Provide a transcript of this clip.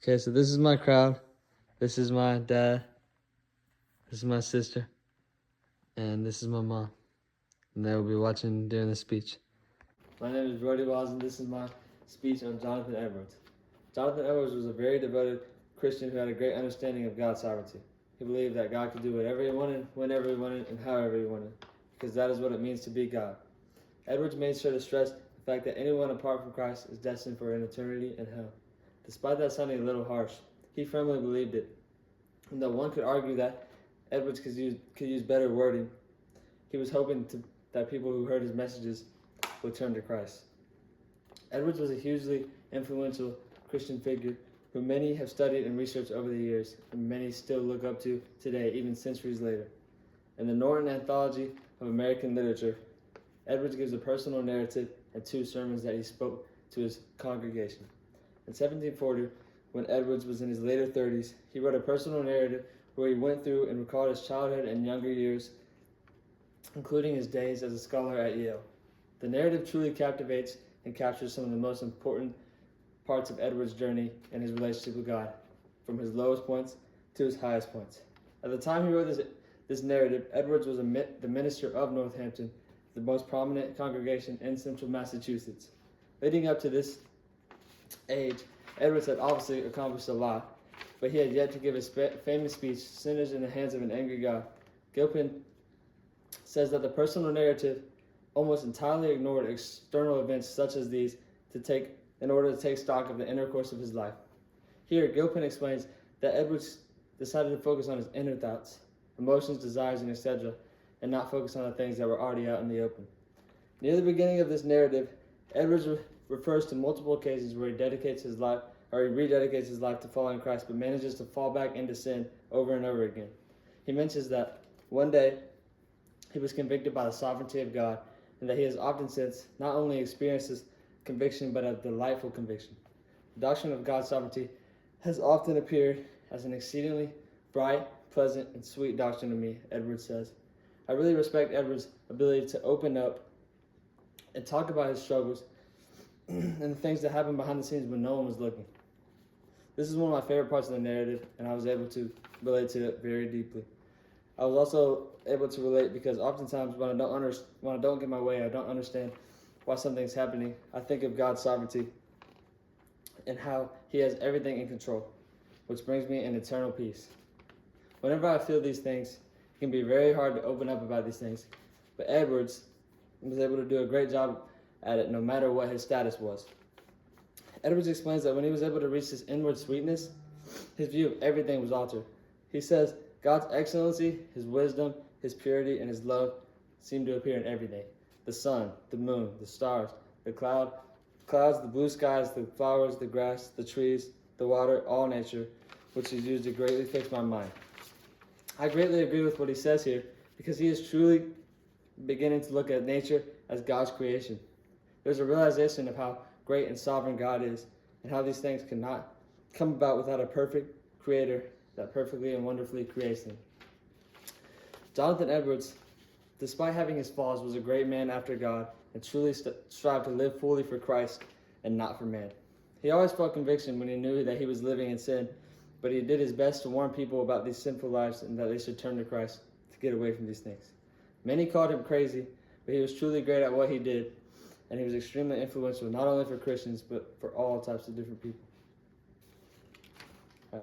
Okay, so this is my crowd. This is my dad. This is my sister. And this is my mom. And they will be watching during the speech. My name is Brody Walls, and this is my speech on Jonathan Edwards. Jonathan Edwards was a very devoted Christian who had a great understanding of God's sovereignty. He believed that God could do whatever he wanted, whenever he wanted, and however he wanted, because that is what it means to be God. Edwards made sure to stress the fact that anyone apart from Christ is destined for an eternity in hell. Despite that sounding a little harsh, he firmly believed it. And though one could argue that Edwards could use better wording, he was hoping that people who heard his messages would turn to Christ. Edwards was a hugely influential Christian figure who many have studied and researched over the years, and many still look up to today, even centuries later. In the Norton Anthology of American Literature, Edwards gives a personal narrative and 2 sermons that he spoke to his congregation. In 1740, when Edwards was in his later 30s, he wrote a personal narrative where he went through and recalled his childhood and younger years, including his days as a scholar at Yale. The narrative truly captivates and captures some of the most important parts of Edwards' journey and his relationship with God, from his lowest points to his highest points. At the time he wrote this narrative, Edwards was the minister of Northampton, the most prominent congregation in central Massachusetts. Leading up to this age, Edwards had obviously accomplished a lot, but he had yet to give his famous speech, Sinners in the Hands of an Angry God. Gilpin says that the personal narrative almost entirely ignored external events such as these in order to take stock of the inner course of his life. Here, Gilpin explains that Edwards decided to focus on his inner thoughts, emotions, desires, and etc., and not focus on the things that were already out in the open. Near the beginning of this narrative, Edwards refers to multiple occasions where he rededicates his life to following Christ, but manages to fall back into sin over and over again. He mentions that one day he was convicted by the sovereignty of God, and that he has often since not only experienced this conviction, but a delightful conviction. The doctrine of God's sovereignty has often appeared as an exceedingly bright, pleasant, and sweet doctrine to me, Edwards says. I really respect Edwards' ability to open up and talk about his struggles and the things that happen behind the scenes when no one was looking. This is one of my favorite parts of the narrative, and I was able to relate to it very deeply. I was also able to relate because oftentimes when I don't get my way, I don't understand why something's happening, I think of God's sovereignty and how he has everything in control, which brings me an eternal peace. Whenever I feel these things, it can be very hard to open up about these things, but Edwards was able to do a great job at it no matter what his status was. Edwards explains that when he was able to reach this inward sweetness, his view of everything was altered. He says God's excellency, his wisdom, his purity, and his love seem to appear in everything. The sun, the moon, the stars, the clouds, the blue skies, the flowers, the grass, the trees, the water, all nature, which is used to greatly fix my mind. I greatly agree with what he says here because he is truly beginning to look at nature as God's creation. There's a realization of how great and sovereign God is and how these things cannot come about without a perfect creator that perfectly and wonderfully creates them. Jonathan Edwards, despite having his flaws, was a great man after God and truly strived to live fully for Christ and not for man. He always felt conviction when he knew that he was living in sin, but he did his best to warn people about these sinful lives and that they should turn to Christ to get away from these things. Many called him crazy, but he was truly great at what he did, and he was extremely influential not only for Christians, but for all types of different people.